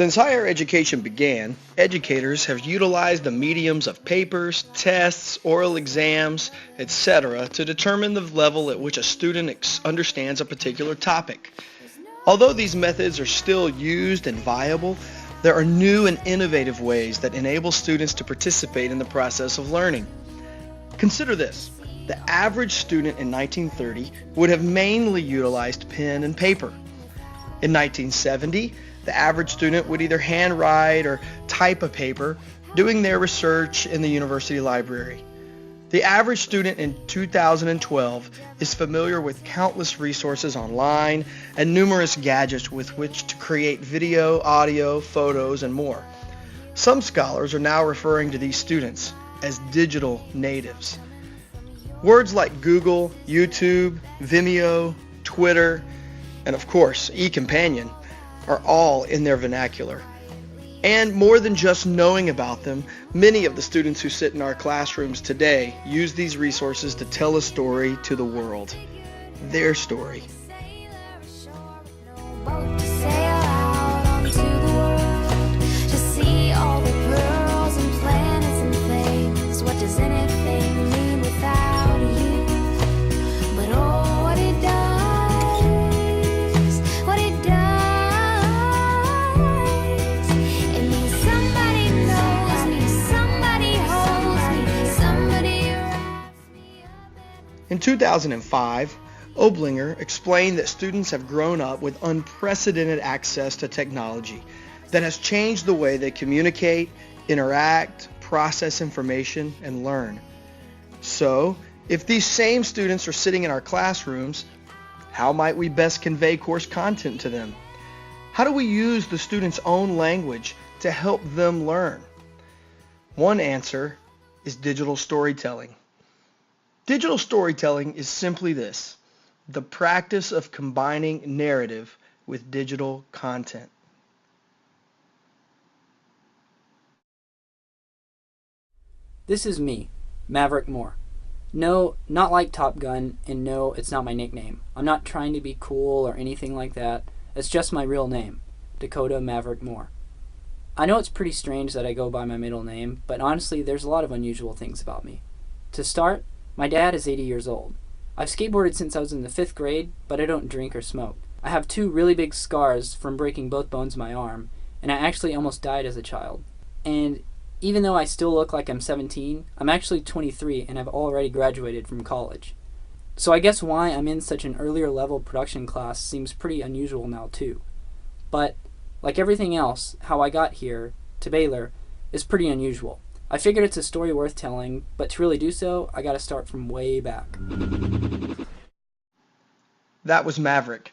Since higher education began, educators have utilized the mediums of papers, tests, oral exams, etc. to determine the level at which a student understands a particular topic. Although these methods are still used and viable, there are new and innovative ways that enable students to participate in the process of learning. Consider this. The average student in 1930 would have mainly utilized pen and paper. In 1970, the average student would either handwrite or type a paper, doing their research in the university library. The average student in 2012 is familiar with countless resources online and numerous gadgets with which to create video, audio, photos, and more. Some scholars are now referring to these students as digital natives. Words like Google, YouTube, Vimeo, Twitter, and of course, eCompanion are all in their vernacular. And more than just knowing about them, many of the students who sit in our classrooms today use these resources to tell a story to the world. Their story. In 2005, Oblinger explained that students have grown up with unprecedented access to technology that has changed the way they communicate, interact, process information, and learn. So, if these same students are sitting in our classrooms, how might we best convey course content to them? How do we use the students' own language to help them learn? One answer is digital storytelling. Digital storytelling is simply this: the practice of combining narrative with digital content. This is me, Maverick Moore. No, not like Top Gun, and no, it's not my nickname. I'm not trying to be cool or anything like that. It's just my real name, Dakota Maverick Moore. I know it's pretty strange that I go by my middle name, but honestly, there's a lot of unusual things about me. To start, my dad is 80 years old. I've skateboarded since I was in the 5th grade, but I don't drink or smoke. I have 2 really big scars from breaking both bones of my arm, and I actually almost died as a child. And even though I still look like I'm 17, I'm actually 23 and I've already graduated from college. So I guess why I'm in such an earlier level production class seems pretty unusual now too. But, like everything else, how I got here, to Baylor, is pretty unusual. I figured it's a story worth telling, but to really do so, I gotta start from way back. That was Maverick.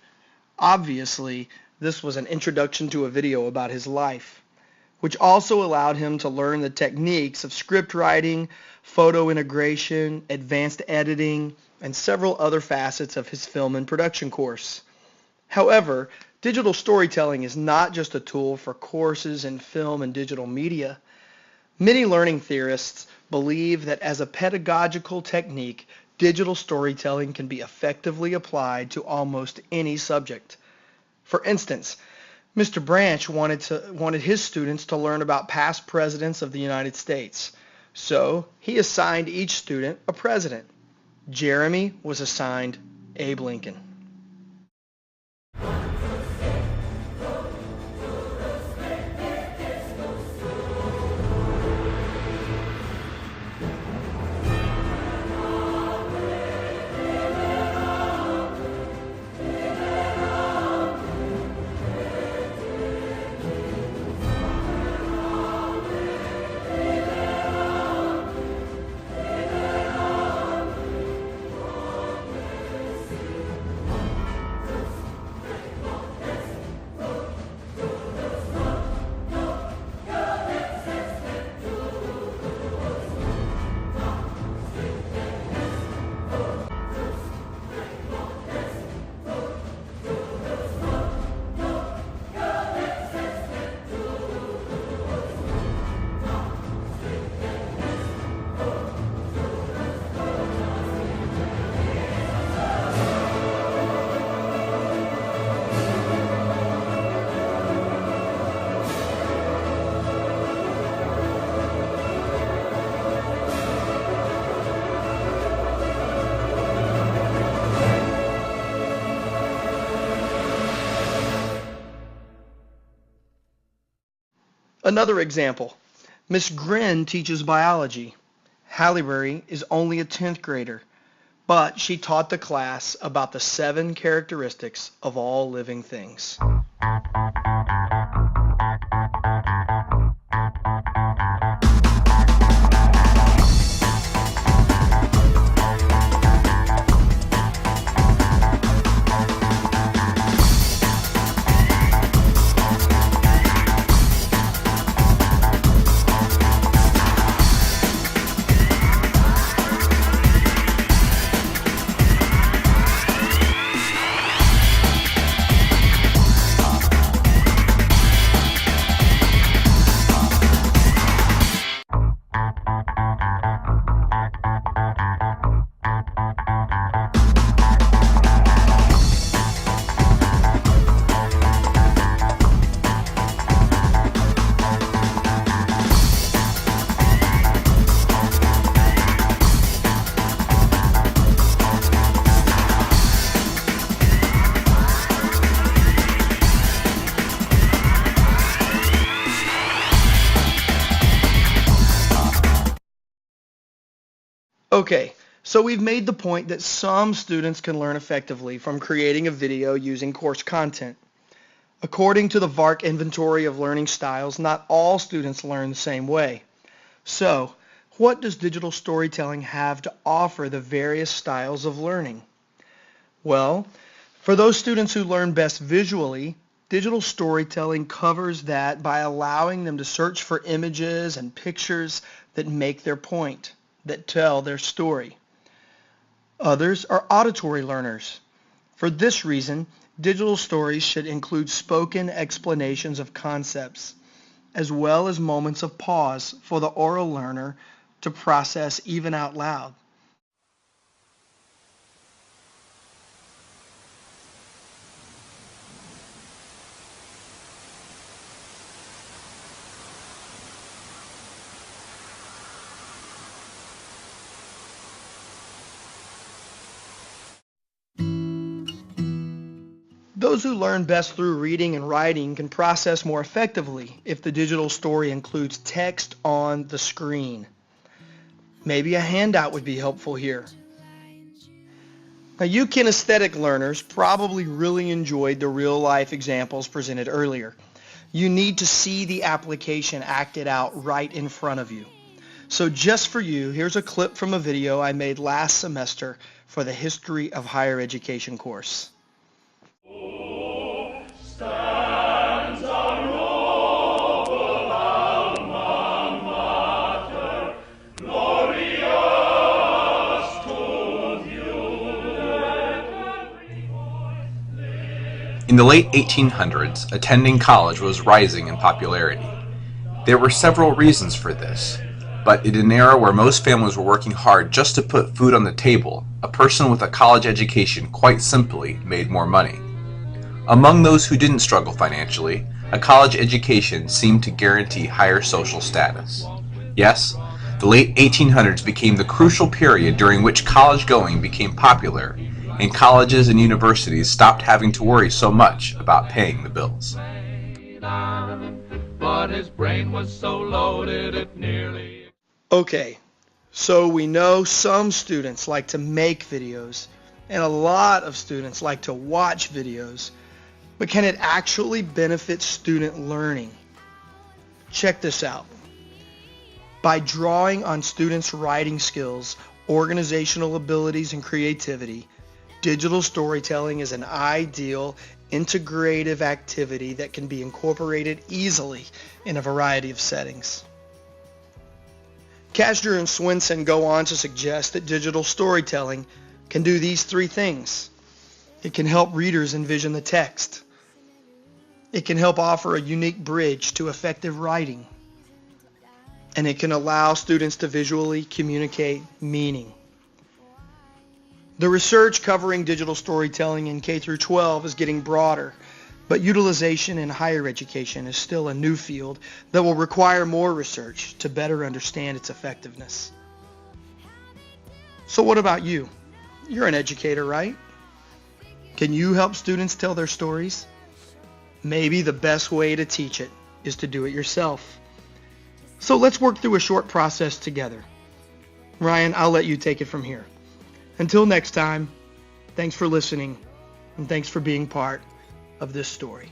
Obviously, this was an introduction to a video about his life, which also allowed him to learn the techniques of script writing, photo integration, advanced editing, and several other facets of his film and production course. However, digital storytelling is not just a tool for courses in film and digital media. Many learning theorists believe that as a pedagogical technique, digital storytelling can be effectively applied to almost any subject. For instance, Mr. Branch wanted his students to learn about past presidents of the United States. So he assigned each student a president. Jeremy was assigned Abe Lincoln. Another example, Miss Grin teaches biology. Halle is only a 10th grader, but she taught the class about the 7 characteristics of all living things. Okay, so we've made the point that some students can learn effectively from creating a video using course content. According to the VARC inventory of learning styles, not all students learn the same way. So, what does digital storytelling have to offer the various styles of learning? Well, for those students who learn best visually, digital storytelling covers that by allowing them to search for images and pictures that make their point, that tell their story. Others are auditory learners. For this reason, digital stories should include spoken explanations of concepts, as well as moments of pause for the oral learner to process even out loud. Those who learn best through reading and writing can process more effectively if the digital story includes text on the screen. Maybe a handout would be helpful here. Now, you kinesthetic learners probably really enjoyed the real-life examples presented earlier. You need to see the application acted out right in front of you. So just for you, here's a clip from a video I made last semester for the History of Higher Education course. In the late 1800s, attending college was rising in popularity. There were several reasons for this, but in an era where most families were working hard just to put food on the table, a person with a college education quite simply made more money. Among those who didn't struggle financially, a college education seemed to guarantee higher social status. Yes, the late 1800s became the crucial period during which college going became popular, and colleges and universities stopped having to worry so much about paying the bills. But his brain was so loaded it nearly... Okay, so we know some students like to make videos, and a lot of students like to watch videos, but can it actually benefit student learning? Check this out. By drawing on students' writing skills, organizational abilities, and creativity, digital storytelling is an ideal integrative activity that can be incorporated easily in a variety of settings. Kastner and Swenson go on to suggest that digital storytelling can do these 3 things. It can help readers envision the text. It can help offer a unique bridge to effective writing. And it can allow students to visually communicate meaning. The research covering digital storytelling in K through 12 is getting broader, but utilization in higher education is still a new field that will require more research to better understand its effectiveness. So what about you? You're an educator, right? Can you help students tell their stories? Maybe the best way to teach it is to do it yourself. So let's work through a short process together. Ryan, I'll let you take it from here. Until next time, thanks for listening, and thanks for being part of this story.